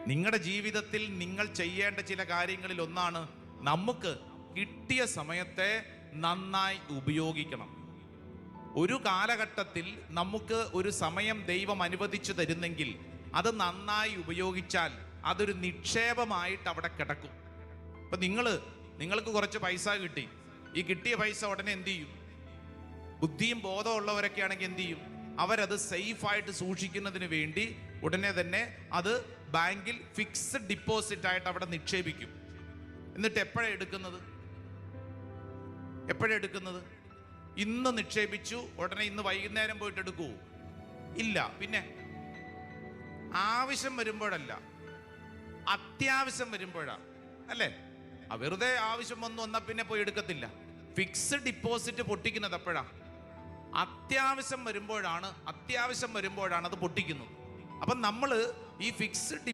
നിങ്ങളുടെ ജീവിതത്തിൽ നിങ്ങൾ ചെയ്യേണ്ട ചില കാര്യങ്ങളിൽ ഒന്നാണ് നമുക്ക് കിട്ടിയ സമയത്തെ നന്നായി ഉപയോഗിക്കണം. ഒരു കാലഘട്ടത്തിൽ നമുക്ക് ഒരു സമയം ദൈവം അനുവദിച്ചു തരുന്നെങ്കിൽ അത് നന്നായി ഉപയോഗിച്ചാൽ അതൊരു നിക്ഷേപമായിട്ട് അവിടെ കിടക്കും. ഇപ്പം നിങ്ങൾക്ക് കുറച്ച് പൈസ കിട്ടി. ഈ കിട്ടിയ പൈസ ഉടനെ എന്ത് ചെയ്യും? ബുദ്ധിയും ബോധമുള്ളവരൊക്കെ ആണെങ്കിൽ എന്ത് ചെയ്യും? അവരത് സേഫായിട്ട് സൂക്ഷിക്കുന്നതിന് വേണ്ടി ഉടനെ തന്നെ അത് ബാങ്കിൽ ഫിക്സ്ഡ് ഡിപ്പോസിറ്റ് ആയിട്ട് അവിടെ നിക്ഷേപിക്കും. എന്നിട്ട് എപ്പോഴാണ് എടുക്കുന്നത്? ഇന്ന് നിക്ഷേപിച്ചു, ഉടനെ ഇന്ന് വൈകുന്നേരം പോയിട്ട് എടുക്കുവോ? ഇല്ല. പിന്നെ ആവശ്യം വരുമ്പോഴല്ല, അത്യാവശ്യം വരുമ്പോഴാ, അല്ലേ? വെറുതെ ആവശ്യം വന്നാൽ പിന്നെ പോയി എടുക്കത്തില്ല. ഫിക്സ്ഡ് ഡിപ്പോസിറ്റ് പൊട്ടിക്കുന്നത് എപ്പോഴാ? അത്യാവശ്യം വരുമ്പോഴാണ് അത് പൊട്ടിക്കുന്നത്. അപ്പം നമ്മൾ ഈ ഫിക്സ്ഡ്